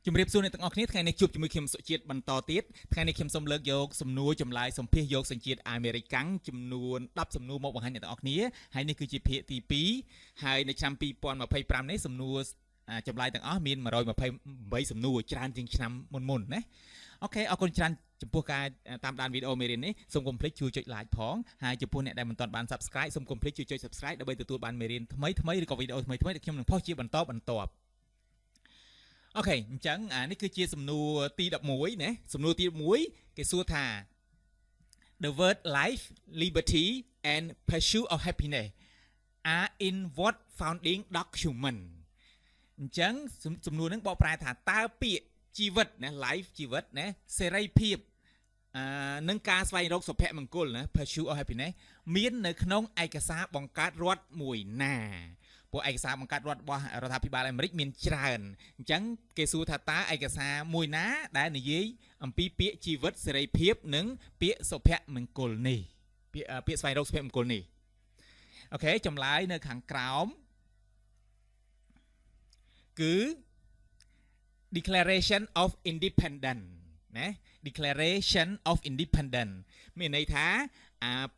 ជំរាបសួរអ្នកទាំងអស់គ្នាថ្ងៃនេះជួបជាមួយខ្ញុំសុជាតិបន្តទៀតថ្ងៃនេះខ្ញុំសូមលើកយកសំណួរចម្លើយសម្ភាសយកសញ្ជាតិអាមេរិកាំងចំនួន10សំណួរមកបង្ហាញអ្នកទាំងអស់គ្នាហើយនេះគឺជាភាគទី2ហើយនៅឆ្នាំ2025នេះសំណួរចម្លើយទាំងអស់មាន128សំណួរច្រើនជាងឆ្នាំមុនណាអូខេអរគុណច្រើនចំពោះការតាមដានវីដេអូមេរៀននេះសូមកុំភ្លេចជួយចុច like ផងហើយចំពោះអ្នកដែលមិនទាន់បាន Subscribe សូមកុំភ្លេចជួយចុច Subscribe ដើម្បីទទួលបានមេរៀនថ្មីៗឬក៏វីដេអូថ្មីៗដែលខ្ញុំនឹងផុសជាបន្តអូខេអញ្ចឹងនេះគឺជាសំណួរទី11ណាសំណួរទី11គេសួរថា The word life liberty and pursuit of happiness are in what founding document អញ្ចឹងសំណួរហ្នឹងបកប្រែថាតើពាក្យជីវិតណា life ជីវិតណាសេរីភាពនិងការស្វែងរកសុភមង្គលណា pursuit of happiness មាននៅក្នុងឯកសារបង្កើតរដ្ឋមួយណាពួកឯកសារបង្កើតរដ្ឋរបស់រដ្ឋាភិបាលអាមេរិកមានច្រើនអញ្ចឹងគេសួរថាតើឯកសារមួយណាដែលនិយាយអំពីពាក្យជីវិតសេរីភាពនិងពាក្យសុភមង្គលនេះពាក្យស្វែងរកសុភមង្គលនេះអូខេចម្លើយនៅខាងក្រោមគឺ Declaration of Independence ណា Declaration of Independence មានន័យថា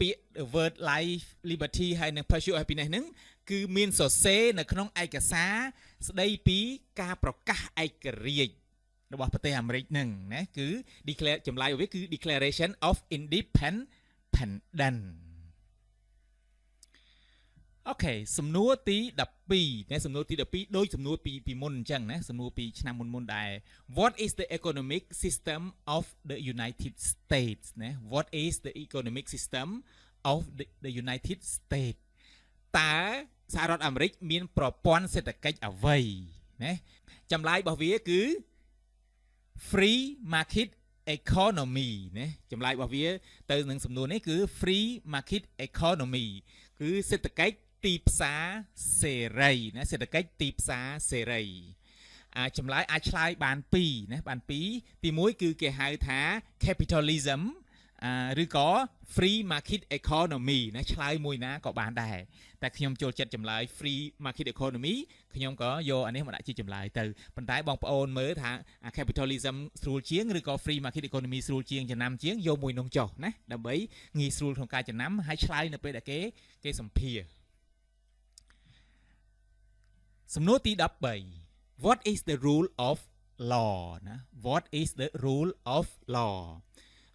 ពាក្យ word life liberty ហើយនិង pursuit of happiness ហ្នឹងគឺមានសរសេរនៅក្នុងឯកសារស្ដីពីការប្រកាសឯករាជ្យរបស់ប្រទេសអាមេរិកហ្នឹងណាគឺ declare ចម្លើយវាគឺ Declaration of Independence អូខេសំណួរទី12ណាសំណួរទី12ដូចសំណួរពីមុនអញ្ចឹងណាសំណួរពីឆ្នាំមុនដែរ What is the economic system of the United States ណា What is the economic system of the United States តើសហរដ្ឋអាមេរិកមានប្រព័ន្ធសេដ្ឋកិច្ចអ្វីណាចម្លើយរបស់វាគឺ free market economy ណាចម្លើយរបស់វាទៅនឹងសំណួរនេះគឺ free market economy គឺសេដ្ឋកិច្ចទីផ្សារសេរីណាសេដ្ឋកិច្ចទីផ្សារសេរីចម្លើយអាចឆ្លើយបាន2ណាបាន2ទី1គឺគេហៅថា capitalism ឬក៏ free market economy ណាឆ្លើយមួយណាក៏បានដែរតែខ្ញុំចូលចិត្តចម្លើយ free market economy ខ្ញុំក៏យកអានេះមកដាក់ជាចម្លើយទៅប៉ុន្តែបងប្អូនមើលថា capitalism ស្រួលជាងឬក៏ free market economy ស្រួលជាងចំណាំជាងយកមួយនោះចុះណាដើម្បីងាយស្រួលក្នុងការចំណាំហើយឆ្លើយនៅពេលដែលគេសម្ភាសសំណួរទី13 What is the rule of law ណា What is the rule of law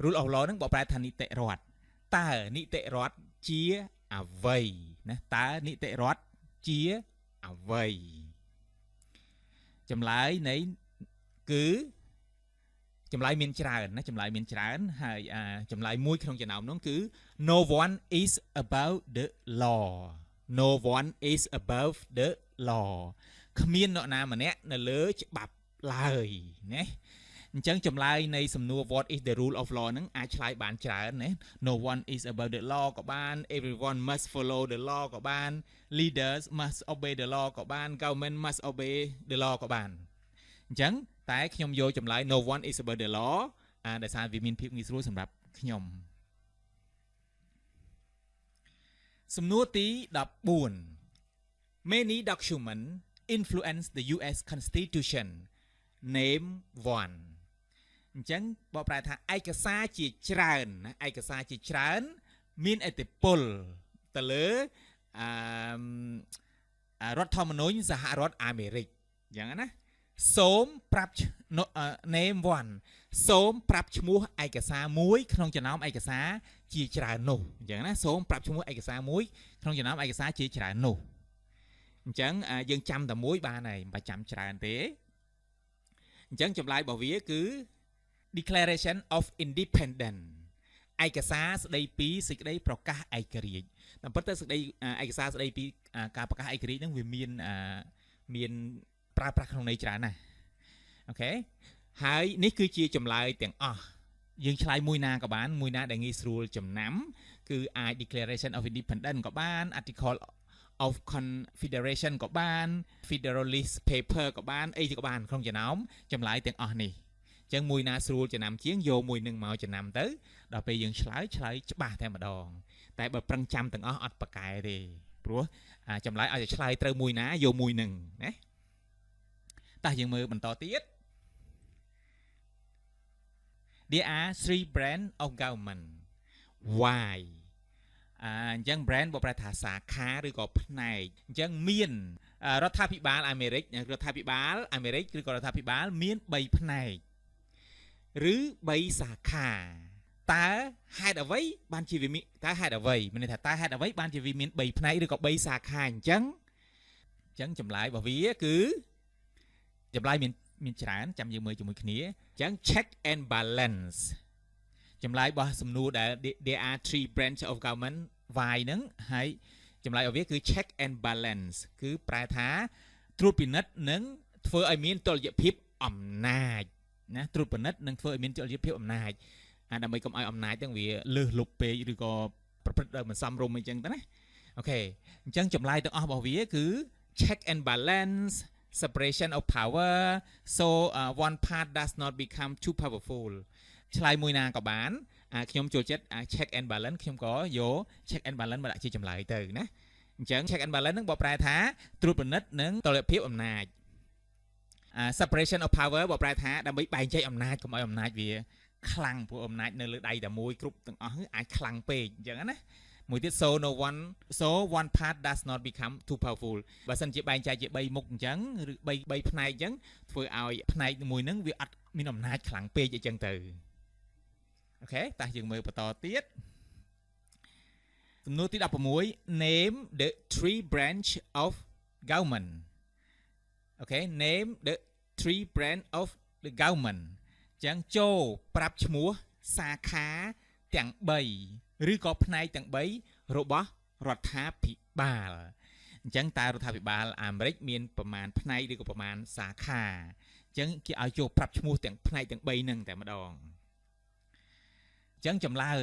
rule of law ហ្នឹងបកប្រែថានីតិរដ្ឋតើនីតិរដ្ឋជាអ្វីណាតើនីតិរដ្ឋជាអ្វីចម្លើយនៃគឺចម្លើយមានច្រើនណាចម្លើយមានច្រើនហើយចម្លើយមួយក្នុងចំណោមនោះគឺ No one is above the law No one is above the law គ្មាននរណាម្នាក់នៅលើច្បាប់ឡើយណាអញ្ចឹងចម្លើយនៃសំណួរ What is the rule of law ហ្នឹងអាចឆ្លើយបានច្រើនណា No one is above the law ក៏បាន Everyone must follow the law ក៏បាន Leaders must obey the law ក៏បាន Government must obey the law ក៏បានអញ្ចឹងតែខ្ញុំយកចម្លើយ No one is above the law ដោយសារវាមានភាពងាយស្រួលសម្រាប់ខ្ញុំសំណួរទី14 Many documents influence the US Constitution Name one អញ្ចឹងបកប្រែថាឯកសារជាច្រើនណាឯកសារជាច្រើនមានឥទ្ធិពលទៅលើរដ្ឋធម្មនុញ្ញសហរដ្ឋអាមេរិកអញ្ចឹងណាសូមប្រាប់ name one សូមប្រាប់ឈ្មោះឯកសារមួយក្នុងចំណោមឯកសារជាច្រើននោះអញ្ចឹងណាសូមប្រាប់ឈ្មោះឯកសារមួយក្នុងចំណោមឯកសារជាច្រើននោះអញ្ចឹងយើងចាំតែមួយបានហើយមិនបាច់ចាំច្រើនទេអញ្ចឹងចម្លើយរបស់វាគឺ Declaration of Independence ឯកសារស្ដីពីសេចក្តីប្រកាសឯករាជ្យតាមពិតទៅសេចក្តីឯកសារស្ដីពីការប្រកាសឯករាជ្យហ្នឹងវាមានប្រើប្រាស់ក្នុងន័យច្រើនណាស់អូខេហើយនេះគឺជាចម្លើយទាំងអស់យើងឆ្លើយមួយណាក៏បានមួយណាដែលងាយស្រួលចំណាំគឺអាច Declaration of Independence ក៏បាន Article of Confederation ក៏បាន Federalist Paper ក៏បានអីក៏បានក្នុងចំណោមចម្លើយទាំងអស់នេះអញ្ចឹងមួយណាស្រួលចំណាំជាងយកមួយនឹងមកចំណាំទៅដល់ពេលយើងឆ្លើយច្បាស់តែម្ដងតែបើប្រឹងចាំទាំងអស់អត់ប្រកែទេព្រោះចម្លើយឲ្យតែឆ្លើយត្រូវមួយណាយកមួយនឹងណាតោះយើងមើលបន្តទៀត there are 3 branch of government why អញ្ចឹង brand បកប្រែថាសាខាឬក៏ផ្នែកអញ្ចឹងមានរដ្ឋាភិបាលអាមេរិករដ្ឋាភិបាលអាមេរិកឬក៏រដ្ឋាភិបាលមាន3ផ្នែកឬ3សាខាតើហេតុអ្វីបានជាវាមានតើហេតុអ្វីមានន័យថាតើហេតុអ្វីបានជាវាមាន3ផ្នែកឬក៏3សាខាអញ្ចឹងចម្លើយរបស់វាគឺចម្លើយមានច្រើនចាំយើងមើលជាមួយគ្នាអញ្ចឹង check and balance ចម្លើយរបស់សំណួរដែល there are 3 branch of government why ហ្នឹងហើយចម្លើយរបស់វាគឺ check and balance គឺប្រែថាត្រួតពិនិត្យនិងធ្វើឲ្យមានតុល្យភាពអំណាចណាត្រួតពិនិត្យនិងធ្វើឲ្យមានតុល្យភាពអំណាចដើម្បីកុំឲ្យអំណាចហ្នឹងវាលើសលប់ពេកឬក៏ប្រព្រឹត្តដោយមិនសមរម្យអីចឹងទៅណាអូខេអញ្ចឹងចម្លើយទាំងអស់របស់វាគឺ check and balance separation of power so one part does not become too powerful ឆ្លើយមួយណាក៏បានខ្ញុំចូលចិត្ត check and balance ខ្ញុំក៏យក check and balance មកដាក់ជាចម្លើយទៅណាអញ្ចឹង check and balance ហ្នឹងបកប្រែថាត្រួតពិនិត្យនិងតុល្យភាពអំណាចseparation of power បកប្រែថាដើម្បីបែងចែកអំណាចកុំឲ្យអំណាចវាខ្លាំងព្រោះអំណាចនៅលើដៃតែមួយគ្រប់ទាំងអស់អាចខ្លាំងពេកអញ្ចឹងណាមួយទៀត so one part does not become too powerful បើសិនជាបែងចែកជា3មុខអញ្ចឹងឬ3ផ្នែកអញ្ចឹងធ្វើឲ្យផ្នែកមួយហ្នឹងវាអត់មានអំណាចខ្លាំងពេកអញ្ចឹងទៅអូខេតោះយើងមើលបន្តទៀតសំណួរទី16 name the 3 branch of government អូខេ name the 3 branch of the government អញ្ចឹងចូលប្រាប់ឈ្មោះសាខាទាំង3ឬក៏ផ្នែកទាំង3របស់រដ្ឋាភិបាលអញ្ចឹងតើរដ្ឋាភិបាលអាមេរិកមានប្រមាណផ្នែកឬក៏ប្រមាណសាខាអញ្ចឹងគេឲ្យចូលប្រាប់ឈ្មោះទាំងផ្នែកទាំង3ហ្នឹងតែម្ដងអញ្ចឹងចម្លើ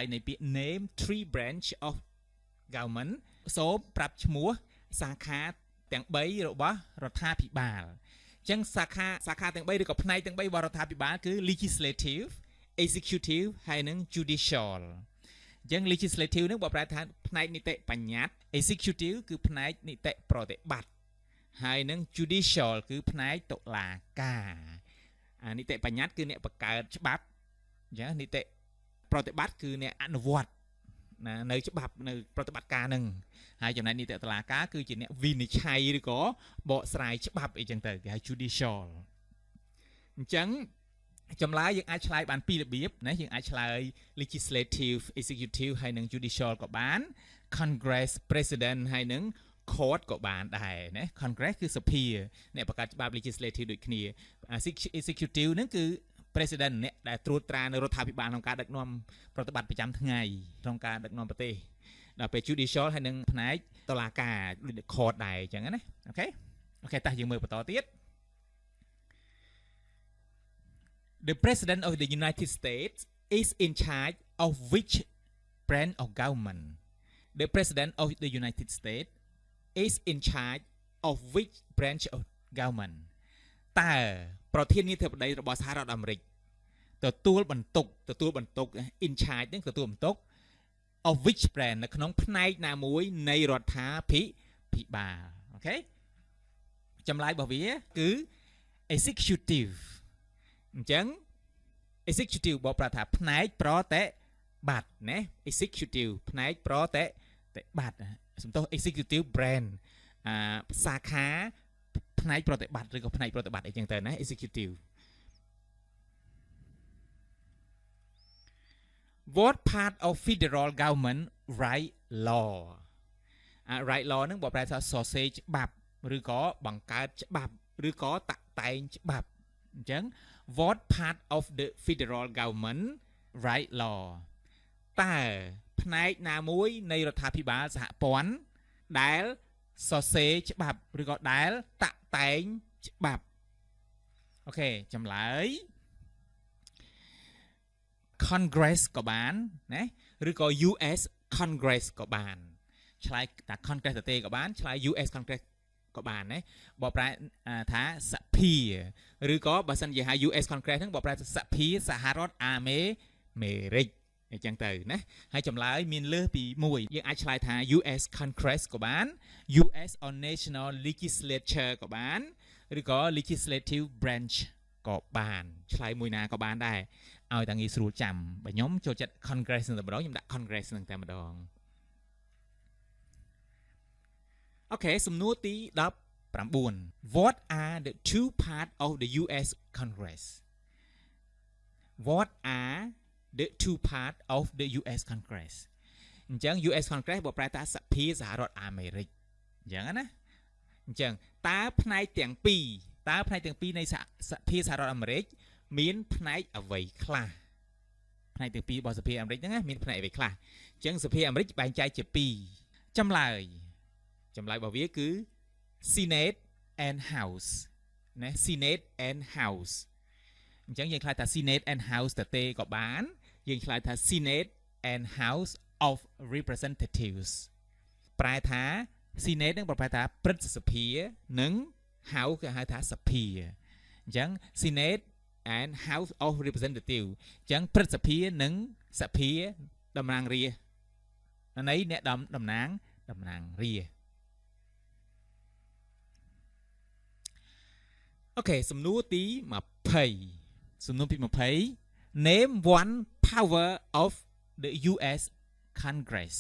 យនៃពាក្យ name 3 branch of government សូមប្រាប់ឈ្មោះសាខាទាំង3របស់រដ្ឋាភិបាលអញ្ចឹងសាខាទាំង3ឬក៏ផ្នែកទាំង3របស់រដ្ឋាភិបាលគឺ legislative executive ហើយនិង judicial អញ្ចឹង legislative នឹងបកប្រែថាផ្នែកនីតិបញ្ញត្តិ executive គឺផ្នែកនីតិប្រតិបត្តិហើយនិង judicial គឺផ្នែកតុលាការនីតិបញ្ញត្តិគឺអ្នកបង្កើតច្បាប់អញ្ចឹងនីតិប្រតិបត្តិគឺអ្នកអនុវត្តនៅច្បាប់នៅប្រតិបត្តិការនឹងហើយចំណែកនីតិតុលាការគឺជាអ្នកវិនិច្ឆ័យឬក៏បកស្រាយច្បាប់អីចឹងទៅគេហៅ judicial អញ្ចឹងចម្លើយយើងអាចឆ្លើយបានពីររបៀបណាយើងអាចឆ្លើយ legislative executive ហើយនិង judicial ក៏បាន congress president ហើយនិង court ក៏បានដែរណា congress គឺសភាអ្នកបង្កើតច្បាប់ legislative ដូចគ្នា executive ហ្នឹងគឺ president អ្នកដែលត្រួតត្រានៅរដ្ឋាភិបាលក្នុងការដឹកនាំប្រតិបត្តិប្រចាំថ្ងៃក្នុងការដឹកនាំប្រទេសដល់ពេល judicial ហើយនិងផ្នែកតុលាការដូច court ដែរអញ្ចឹងណាអូខេតោះយើងមើលបន្តទៀតThe President of the United States is in charge of which branch of government? The President of the United States is in charge of which branch of government? តើប្រធានាធិបតីរបស់សហរដ្ឋអាមេរិកទទួលបន្ទុក in charge នឹងទទួលបន្ទុក of which branch នៅក្នុងផ្នែកណាមួយនៃរដ្ឋាភិបាលអូខេចម្លើយរបស់វាគឺ executiveអញ្ចឹង executive បកប្រែថាផ្នែកប្រតិបត្តិណា executive ផ្នែកប្រតិបត្តិសំទោស executive branch សាខាផ្នែកប្រតិបត្តិឬក៏ផ្នែកប្រតិបត្តិអីចឹងទៅណា executive What part of federal government write law write law ហ្នឹងបកប្រែថាសរសេរច្បាប់ឬក៏បង្កើតច្បាប់ឬក៏តាក់តែងច្បាប់អញ្ចឹងWhat part of the federal government write law តើផ្នែកណាមួយនៃរដ្ឋាភិបាលសហព័ន្ធដែលសរសេរច្បាប់ឬក៏ដែលតាក់តែងច្បាប់អូខេចម្លើយ Congress ក៏បានណាឬក៏ US Congress ក៏បានឆ្លើយថា Congress ទៅទេក៏បានឆ្លើយ US Congress ក៏បានណាបកប្រែថាសភាឬក៏បើសិនជាហៅ US Congress ហ្នឹងបកប្រែថាសភាសហរដ្ឋអាមេរិកអញ្ចឹងទៅណាហើយចម្លើយមានលើសពីមួយយើងអាចឆ្លើយថា US Congress ក៏បាន US or National Legislature ក៏បានឬក៏ Legislative Branch ក៏បានឆ្លើយមួយណាក៏បានដែរ ឲ្យតាងាយស្រួលចាំបើខ្ញុំចូលចិត្ត Congress នឹងតែម្ដងខ្ញុំដាក់ Congress នឹងតែម្ដងអូខេសំណួរទី19 What are the two parts of the US Congress What are the two parts of the US Congress អញ្ចឹង US Congress បើប្រែថាសភាសហរដ្ឋអាមេរិកអញ្ចឹងណាអញ្ចឹងតើផ្នែកទាំងពីរនៃសភាសហរដ្ឋអាមេរិកមានផ្នែកអ្វីខ្លះផ្នែកទាំងពីររបស់សភាអាមេរិកហ្នឹងមានផ្នែកអ្វីខ្លះអញ្ចឹងសភាអាមេរិកបែងចែកជា2ចម្លើយរបស់វាគឺ Senate and House ណា Senate and House អញ្ចឹងយើងឆ្លើយថា Senate and House ទៅទេក៏បានយើងឆ្លើយថា Senate and House of Representatives ប្រែថា Senate នឹងប្រែថាព្រឹទ្ធសភានិង House គេហៅថាសភាអញ្ចឹង Senate and House of Representatives អញ្ចឹងព្រឹទ្ធសភានិងសភាតំណាងរាស្ត្រនៃអ្នកតំណាងរាស្ត្រអូខេសំណួរទី20 Name one power of the US Congress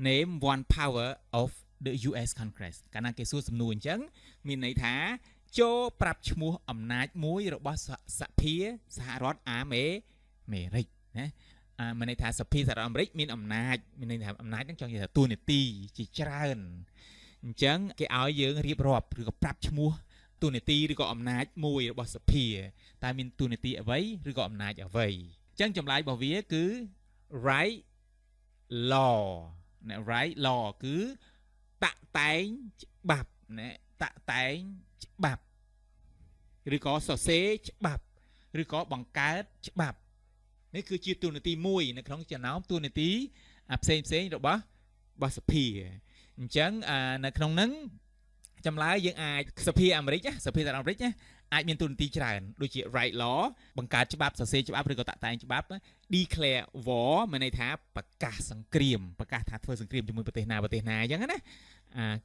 Name one power of the US Congress កាលណាគេសួរសំណួរអញ្ចឹងមានន័យថាចូលប្រាប់ឈ្មោះអំណាចមួយរបស់សភាសហរដ្ឋអាមេរិកណាមានន័យថាសភាសហរដ្ឋអាមេរិកមានអំណាចមានន័យថាអំណាចហ្នឹងចង់និយាយថាតួនាទីជាច្រើនអញ្ចឹងគេឲ្យយើងរៀបរាប់ឬក៏ប្រាប់ឈ្មោះតួនាទីឬក៏អំណាចមួយរបស់សភាតើមានតួនាទីអ្វីឬក៏អំណាចអ្វីអញ្ចឹងចម្លើយរបស់វាគឺ right law ណា right law គឺតាក់តែងច្បាប់ណាតាក់តែងច្បាប់ឬក៏សរសេរច្បាប់ឬក៏បង្កើតច្បាប់នេះគឺជាតួនាទីមួយនៅក្នុងចំណោមតួនាទីផ្សេងរបស់សភាអញ្ចឹងនៅក្នុងហ្នឹងចម្លើយយើងអាចសភាអាមេរិកសភាសហរដ្ឋអាមេរិកអាចមានតួនាទីច្រើនដូចជា right law បង្កើតច្បាប់សរសេរច្បាប់ឬក៏តាក់តែងច្បាប់ declare war មានន័យថាប្រកាសសង្គ្រាមប្រកាសថាធ្វើសង្គ្រាមជាមួយប្រទេសណាអញ្ចឹងណា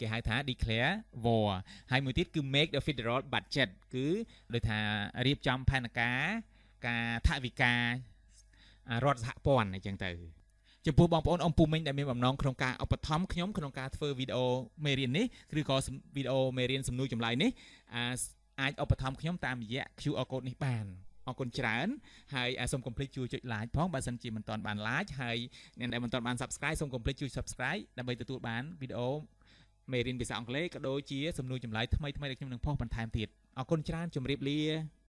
គេហៅថា declare war ហើយមួយទៀតគឺ make the federal budget គឺដូចថារៀបចំផែនការថវិការដ្ឋសហព័ន្ធអញ្ចឹងទៅចំពោះបងប្អូនអ៊ំពូមីងដែលមានបំណងក្នុងការឧបត្ថម្ភខ្ញុំក្នុងការធ្វើវីដេអូមេរៀននេះឬក៏វីដេអូមេរៀនសំណួរចម្លើយនេះអាចឧបត្ថម្ភខ្ញុំតាមរយៈ QR code នេះបានអរគុណច្រើនហើយសូមកុំភ្លេចជួយចុច like ផងបើសិនជាមិនទាន់បាន like ហើយអ្នកដែលមិនទាន់បាន subscribe សូមកុំភ្លេចជួយ subscribe ដើម្បីទទួលបានវីដេអូមេរៀនភាសាអង់គ្លេសក៏ដូចជាសំណួរចម្លើយថ្មីៗដែលខ្ញុំនឹងផុសបន្ថែមទៀតអរគុណច្រើនជម្រាបលា